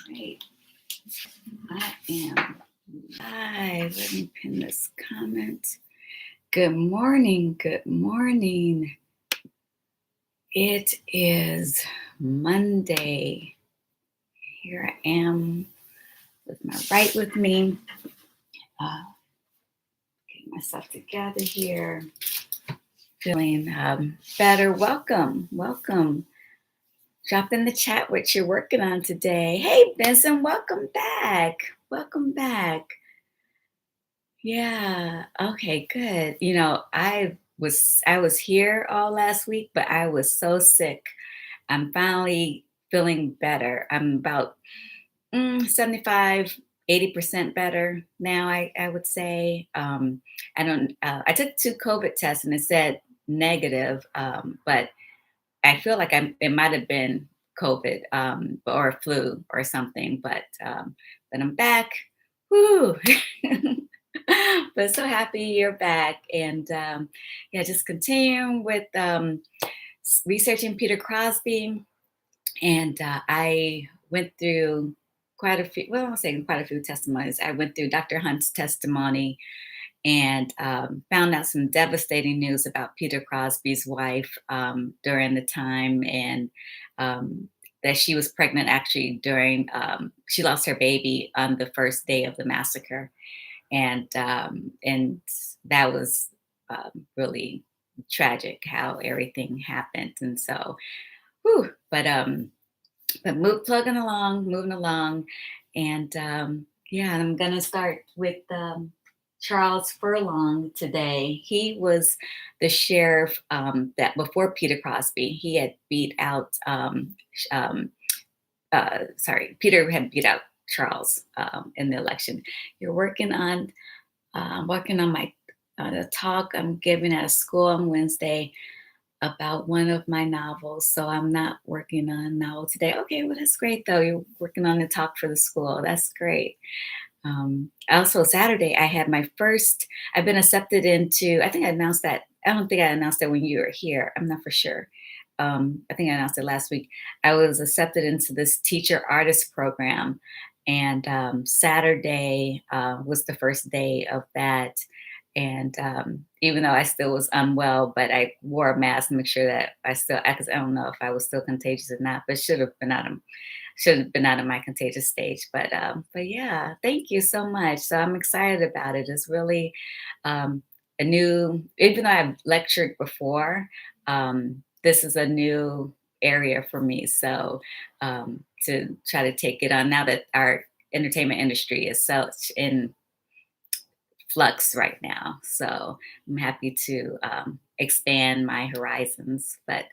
Right. I am live. Let me pin this comment. Good morning. Good morning. It is Monday. Here I am with my right with me. Getting myself together here. Feeling better. Welcome. Welcome. Drop in the chat what you're working on today. Hey, Benson, welcome back. Welcome back. Yeah. Okay, good. I was here all last week, but I was so sick. I'm finally feeling better. I'm about 75, 80% better now, I would say. I took 2 COVID tests and it said negative, but I feel like it might have been COVID, or flu or something, but I'm back. Woo! But so happy you're back. And yeah, just continuing with researching Peter Crosby. And I went through quite a few, well, I'll say quite a few testimonies. I went through Dr. Hunt's testimony and found out some devastating news about Peter Crosby's wife during the time, and that she was pregnant actually during, she lost her baby on the first day of the massacre. And that was really tragic how everything happened. And so, whew, but moving along, and yeah, I'm gonna start with Charles Furlong today. He was the sheriff that before Peter Crosby, he had beat out. Peter had beat out Charles in the election. You're working on my a talk I'm giving at a school on Wednesday about one of my novels. So I'm not working on a novel today. Okay, well, that's great though. You're working on the talk for the school. That's great. Also, Saturday, I had my first, I've been accepted into, I think I announced that. I don't think I announced that when you were here. I'm not for sure. I think I announced it last week. I was accepted into this teacher artist program. And Saturday was the first day of that. And even though I still was unwell, but I wore a mask to make sure that because I don't know if I was still contagious or not, but should have been out of my contagious stage. But yeah, thank you so much. So I'm excited about it. It's really a new, even though I've lectured before, this is a new area for me. So to try to take it on now that our entertainment industry is such in flux right now. So I'm happy to expand my horizons. But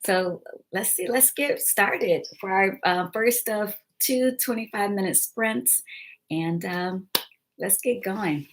so let's get started for our first of two 25-minute sprints. And let's get going.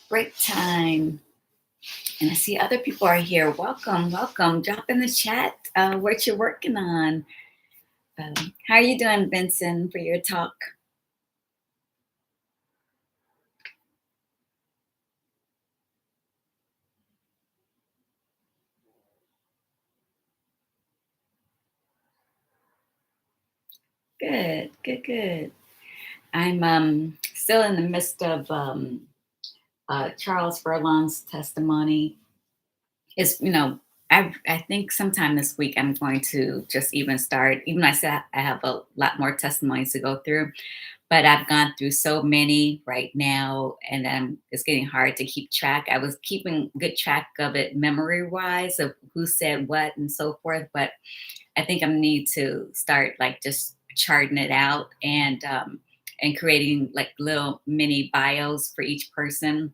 break time. And I see other people are here. Welcome, welcome. Drop in the chat what you're working on. How are you doing, Vincent, for your talk? Good, good, good. I'm still in the midst of Charles Furlong's testimony. Is I think sometime this week I'm going to just even start. Even though I said I have a lot more testimonies to go through, but I've gone through so many right now, and it's getting hard to keep track. I was keeping good track of it memory wise of who said what and so forth, but I think I need to start like just charting it out and creating like little mini bios for each person,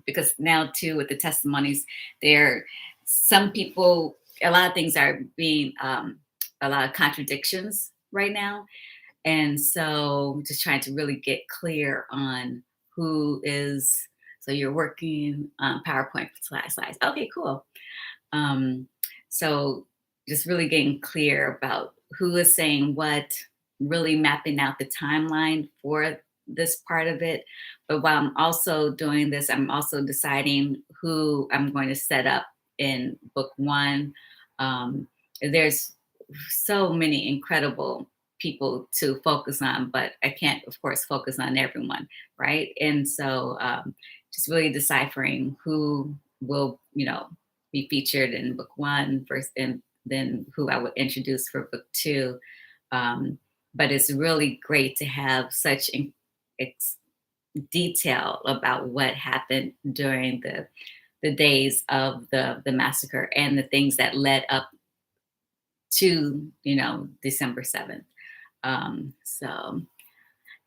because now too with the testimonies, there some people, a lot of things are being a lot of contradictions right now, and so just trying to really get clear on who is. So you're working on PowerPoint slides. Okay, cool. Um, so just really getting clear about who is saying what, really mapping out the timeline for this part of it. But while I'm also doing this, I'm also deciding who I'm going to set up in book one. There's so many incredible people to focus on, but I can't, of course, focus on everyone, right? And so just really deciphering who will, be featured in book one first, and then who I would introduce for book two. Um, but it's really great to have such ex- detail about what happened during the days of the massacre and the things that led up to December 7th. So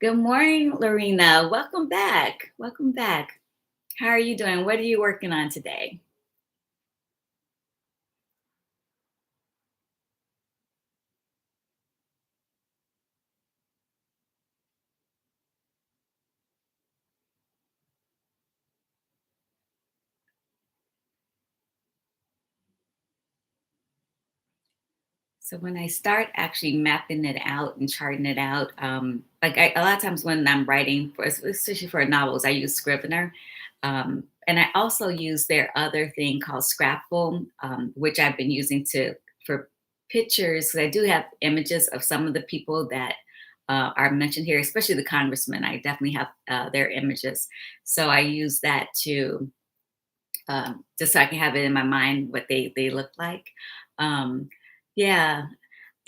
good morning, Lorena. Welcome back. Welcome back. How are you doing? What are you working on today? So when I start actually mapping it out and charting it out, a lot of times when I'm writing, for especially for novels, I use Scrivener, and I also use their other thing called Scrapful, which I've been using to for pictures. 'Cause I do have images of some of the people that are mentioned here, especially the congressmen. I definitely have their images, so I use that to just so I can have it in my mind what they look like. Um, yeah,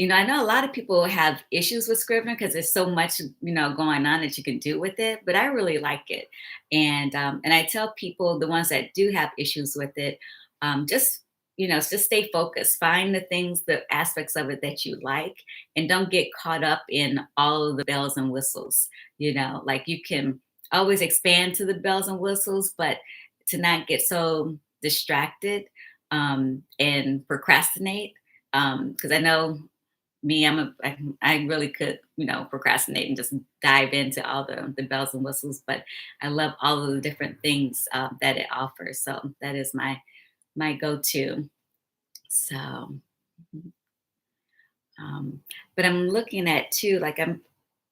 I know a lot of people have issues with Scrivener because there's so much, going on that you can do with it. But I really like it, and I tell people, the ones that do have issues with it, just just stay focused. Find the things, the aspects of it that you like, and don't get caught up in all of the bells and whistles. Like you can always expand to the bells and whistles, but to not get so distracted and procrastinate. Because I know me, I really could, procrastinate and just dive into all the bells and whistles, but I love all of the different things that it offers. So that is my go-to. So, mhm, um, but I'm looking at too, like I'm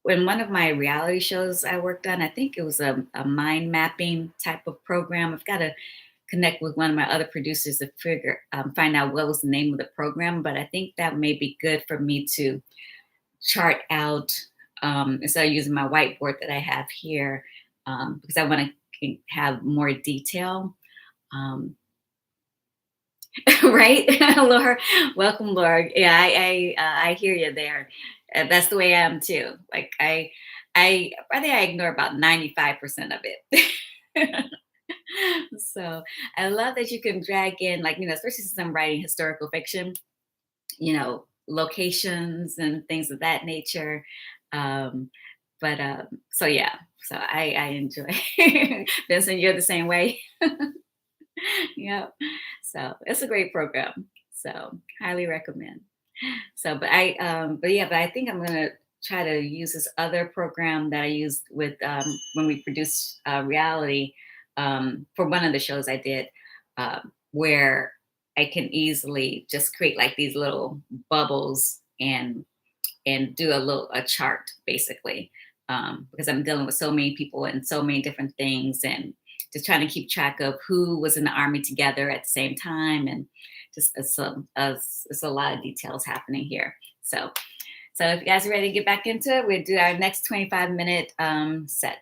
in one of my reality shows I worked on. I think it was a mind mapping type of program. I've got to connect with one of my other producers to find out what was the name of the program. But I think that may be good for me to chart out, instead of using my whiteboard that I have here, because I want to have more detail. Um, right, Laura? Welcome, Laura. Yeah, I hear you there. That's the way I am too. Like I think I ignore about 95% of it. So I love that you can drag in, like, especially since I'm writing historical fiction, locations and things of that nature. Um, but so yeah, so I enjoy. Vincent, you're the same way. Yeah. So it's a great program. So highly recommend. So, but I think I'm gonna try to use this other program that I used with when we produce reality. for one of the shows I did, where I can easily just create like these little bubbles and do a chart basically, because I'm dealing with so many people and so many different things, and just trying to keep track of who was in the army together at the same time, and just it's a lot of details happening here. So if you guys are ready to get back into it, we'll do our next 25-minute set.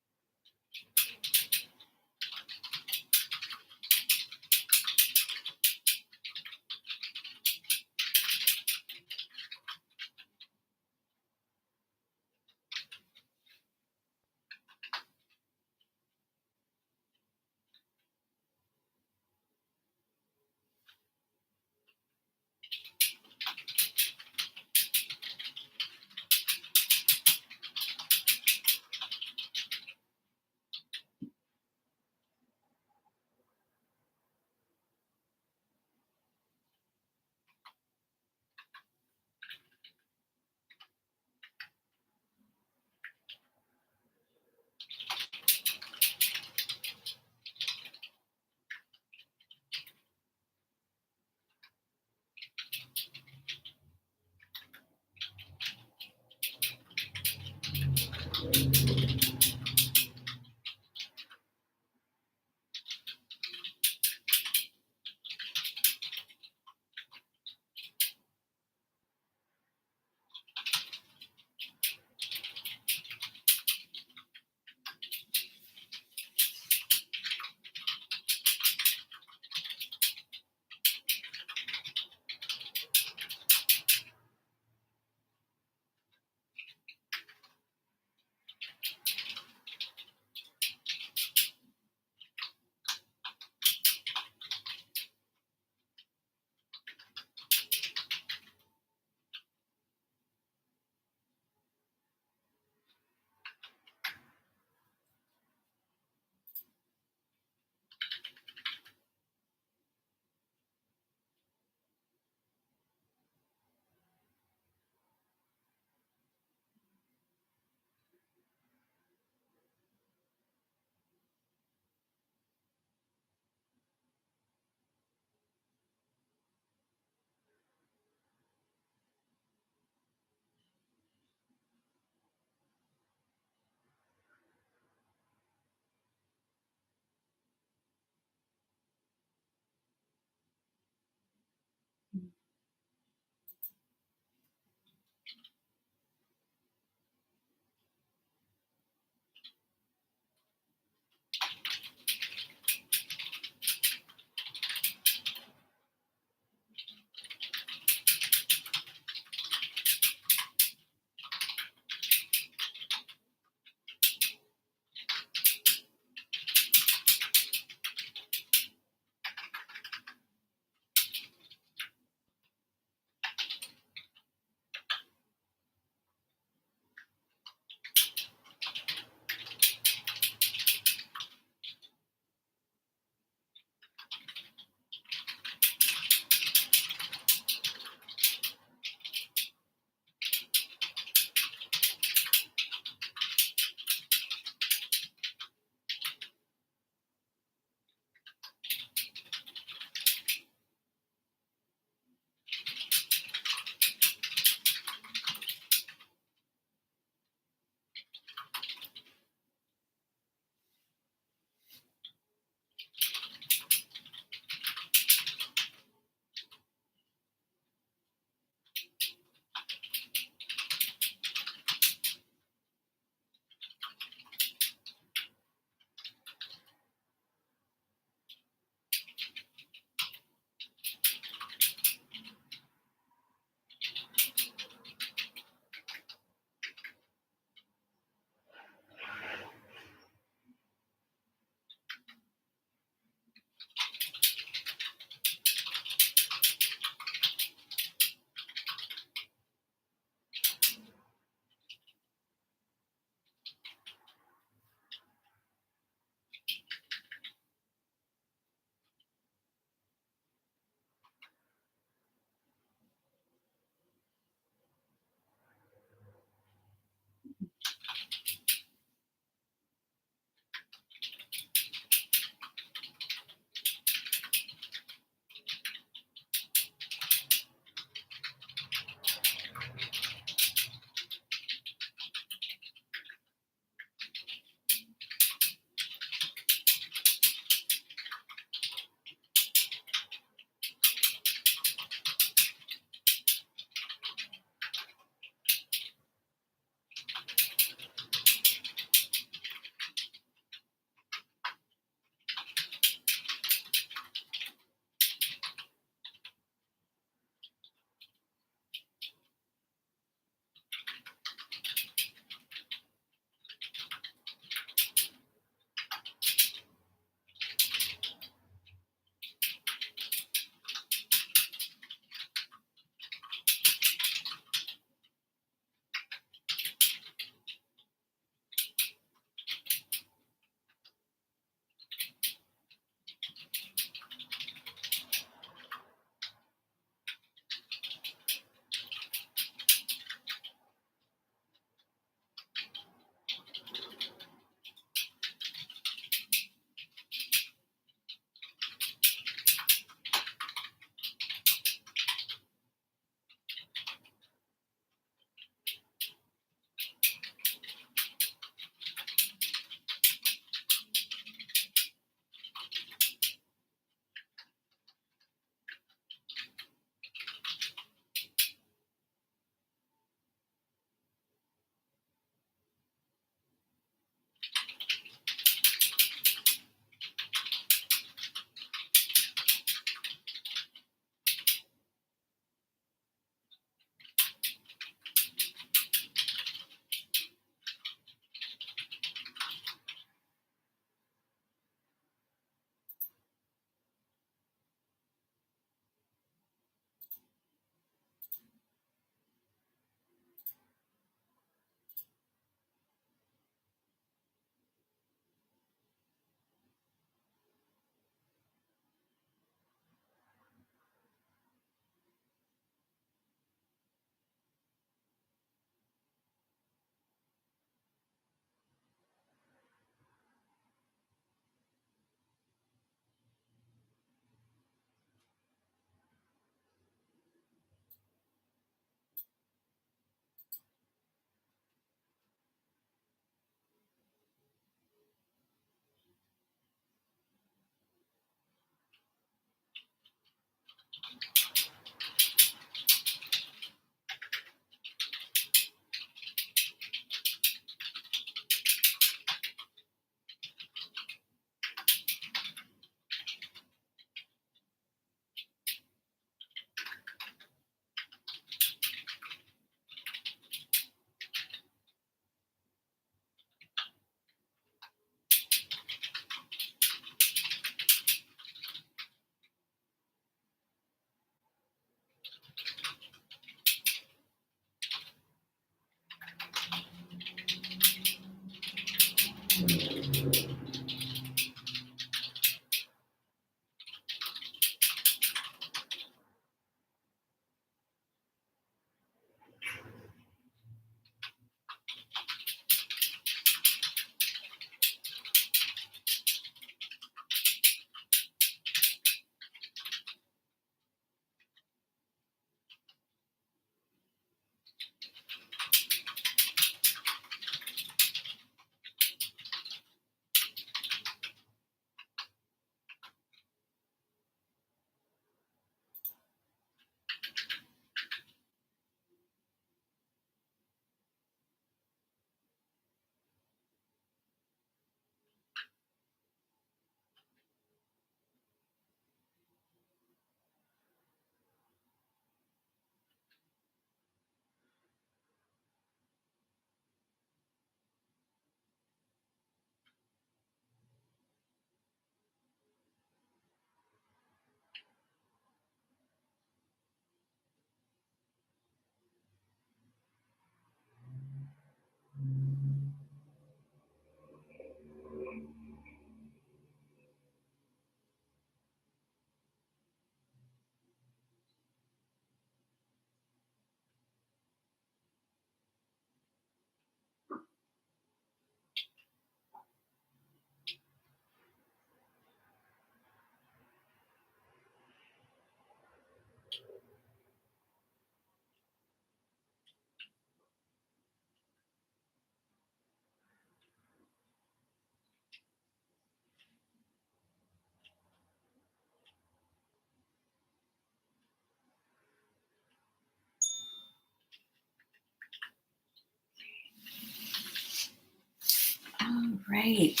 Great.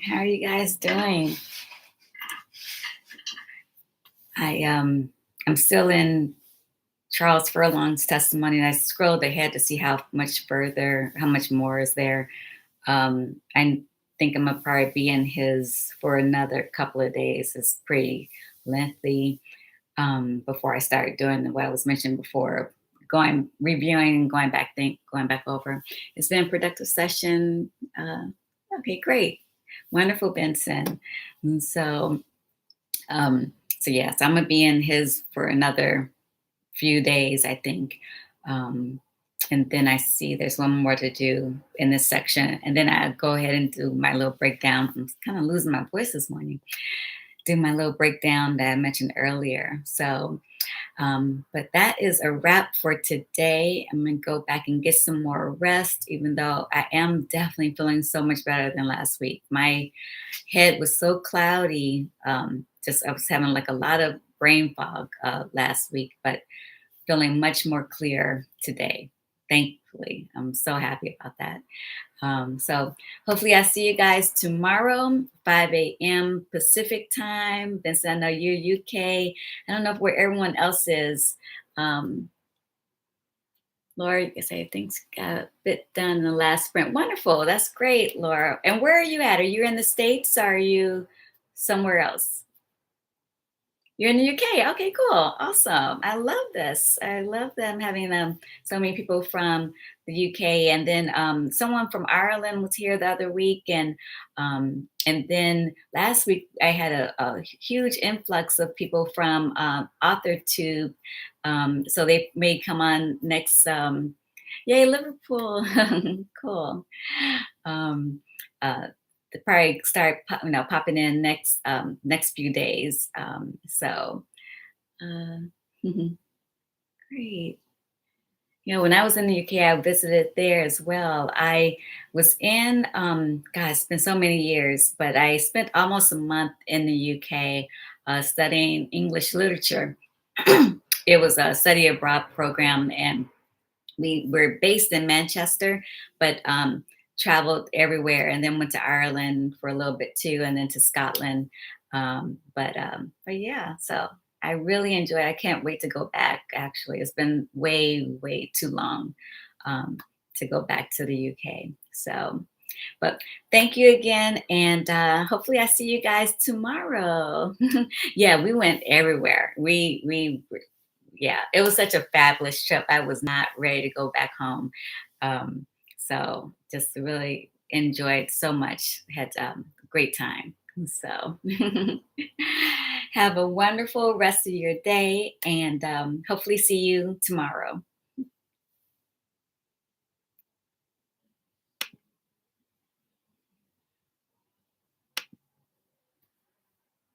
How are you guys doing? I'm still in Charles Furlong's testimony, and I scrolled ahead to see how much more is there. I think I'm gonna probably be in his for another couple of days. It's pretty lengthy. Before I start doing what I was mentioning before, going reviewing and going back over. It's been a productive session. Okay, great, wonderful, Benson. And um, so yes, I'm gonna be in his for another few days, I think. Um, and then I see there's one more to do in this section, and then I go ahead and do my little breakdown. I'm kind of losing my voice this morning. Do my little breakdown that I mentioned earlier. But that is a wrap for today. I'm going to go back and get some more rest, even though I am definitely feeling so much better than last week. My head was so cloudy. I was having like a lot of brain fog last week, but feeling much more clear today. Thankfully, I'm so happy about that. So hopefully I see you guys tomorrow, 5 a.m. Pacific time. Vincent, I know you're UK. I don't know where everyone else is. Um, Laura, you can say things got a bit done in the last sprint. Wonderful. That's great, Laura. And where are you at? Are you in the States? Or are you somewhere else? You're in the UK. Okay, cool. Awesome. I love this. I love them having so many people from the UK. And then someone from Ireland was here the other week. And then last week I had a huge influx of people from AuthorTube. So they may come on next. Yay, Liverpool. Cool. Um, uh, to probably start popping in next few days. Uh, great. When I was in the UK, I visited there as well. I was in God, it's been so many years, but I spent almost a month in the UK studying English literature. It was a study abroad program, and we were based in Manchester, but traveled everywhere, and then went to Ireland for a little bit too, and then to Scotland. But yeah, so I really enjoy it. I can't wait to go back. Actually, it's been way too long to go back to the UK. So, but thank you again, and hopefully I see you guys tomorrow. Yeah, we went everywhere. We yeah, it was such a fabulous trip. I was not ready to go back home. Um, so just really enjoyed so much. Had a great time. So have a wonderful rest of your day, and hopefully see you tomorrow.